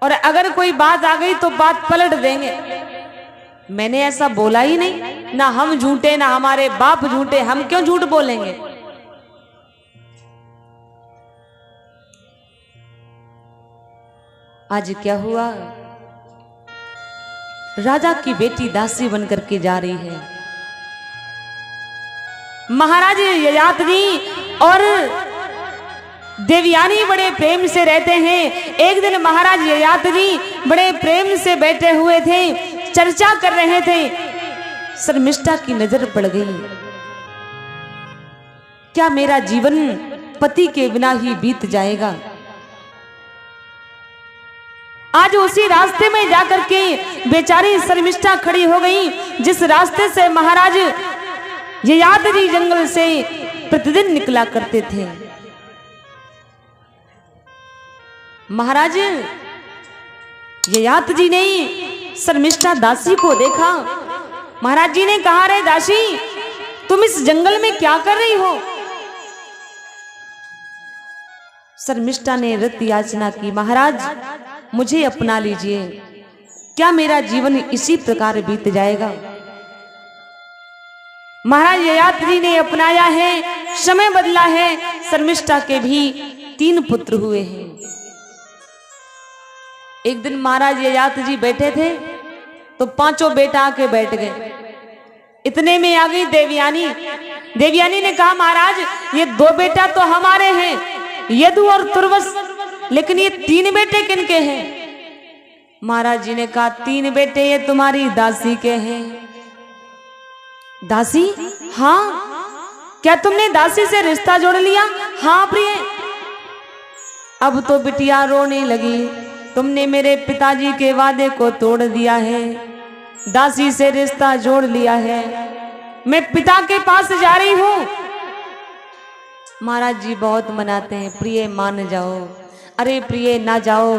और अगर कोई बात आ गई तो बात पलट देंगे। मैंने ऐसा बोला ही नहीं, ना हम झूठे ना हमारे बाप झूठे, हम क्यों झूठ बोलेंगे। आज क्या हुआ, राजा की बेटी दासी बनकर के जा रही है। महाराज ययाति और देवयानी बड़े प्रेम से रहते हैं। एक दिन महाराज ययाति बड़े प्रेम से बैठे हुए थे, चर्चा कर रहे थे। शर्मिष्ठा की नजर पड़ गई, क्या मेरा जीवन पति के बिना ही बीत जाएगा। आज उसी रास्ते में जाकर के बेचारी शर्मिष्ठा खड़ी हो गई, जिस रास्ते से महाराज ययाति जंगल से प्रतिदिन निकला करते थे। महाराज ययाति ने शर्मिष्ठा दासी को देखा। महाराज जी ने कहा, रे दासी, तुम इस जंगल में क्या कर रही हो। शर्मिष्ठा ने रत याचना की, महाराज मुझे अपना लीजिए, क्या मेरा जीवन इसी प्रकार बीत जाएगा। महाराज ययाति ने अपनाया है, समय बदला है। शर्मिष्ठा के भी 3 पुत्र हुए हैं। एक दिन महाराज ययाति जी बैठे थे तो 5 बेटा आके बैठ गए। इतने में आ गई देवयानी। देवयानी ने कहा, महाराज ये 2 बेटा तो हमारे हैं, यदु और तुर्वस, लेकिन ये 3 बेटे किनके हैं। महाराज जी ने कहा, 3 बेटे ये तुम्हारी दासी के हैं। दासी? हाँ। क्या तुमने दासी से रिश्ता जोड़ लिया। हाँ प्रिय। अब तो बिटिया रोने लगी, तुमने मेरे पिताजी के वादे को तोड़ दिया है, दासी से रिश्ता जोड़ लिया है, मैं पिता के पास जा रही हूं। महाराज जी बहुत मनाते हैं, प्रिय मान जाओ। अरे प्रिय ना जाओ।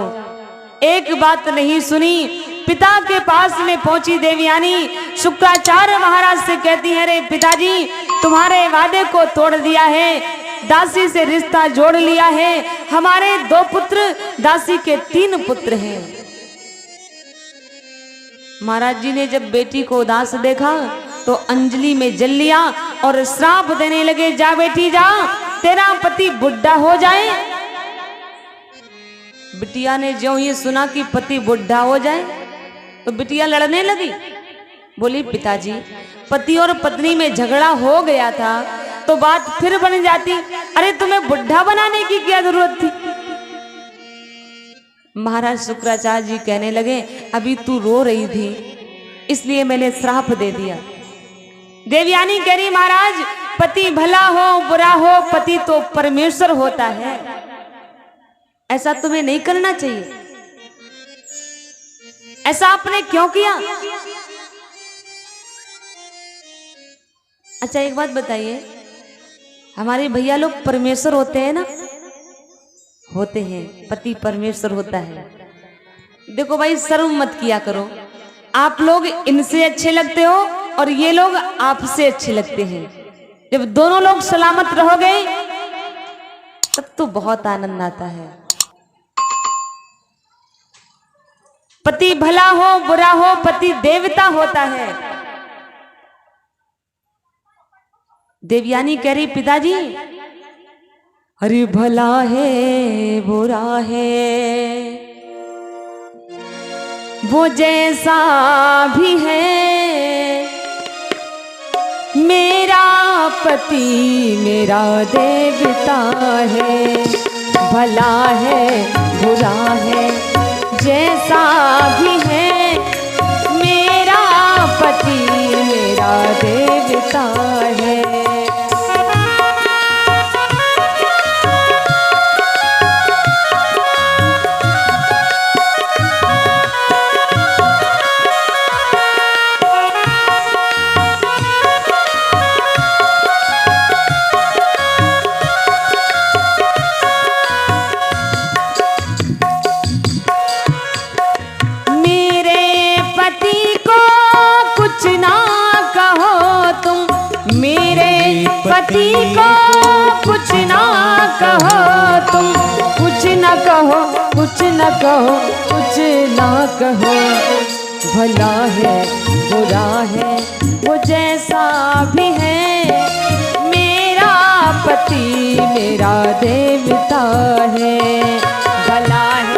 एक बात नहीं सुनी, पिता के पास में पहुंची देवयानी। शुक्राचार्य महाराज से कहती है, रे पिताजी तुम्हारे वादे को तोड़ दिया है, दासी से रिश्ता जोड़ लिया है, हमारे 2 पुत्र, दासी के 3 पुत्र हैं। महाराज जी ने जब बेटी को उदास देखा तो अंजलि में जल लिया और श्राप देने लगे, जा बेटी जा, तेरा पति बुढ़ा हो जाए। बिटिया ने ज्यों ये सुना कि पति बुढ़ा हो जाए तो बिटिया लड़ने लगी। बोली, पिताजी पति और पत्नी में झगड़ा हो गया था तो बात फिर बन जाती, अरे तुम्हें बुढ़ा बनाने की क्या जरूरत थी। महाराज शुक्राचार्य जी कहने लगे, अभी तू रो रही थी इसलिए मैंने श्राप दे दिया। देवयानी कह रही, महाराज पति भला हो बुरा हो, पति तो परमेश्वर होता है, ऐसा तुम्हें नहीं करना चाहिए। ऐसा आपने क्यों किया। अच्छा एक बात बताइए, हमारे भैया लोग परमेश्वर होते हैं ना। होते हैं, पति परमेश्वर होता है। देखो भाई, शर्म मत किया करो। आप लोग इनसे अच्छे लगते हो और ये लोग आपसे अच्छे लगते हैं। जब दोनों लोग सलामत रहोगे तब तो बहुत आनंद आता है। पति भला हो बुरा हो, पति देवता होता है। देवयानी कह रही, पिताजी अरे भला है बुरा है वो जैसा भी है, मेरा पति मेरा देवता है। भला है बुरा है जैसा भी है, मेरा पति मेरा देवता है। पति को कुछ ना कहो तुम, कुछ ना कहो, कुछ न कहो, कुछ ना कहो, भला है बुरा है वो जैसा भी है, मेरा पति मेरा देवता है। भला है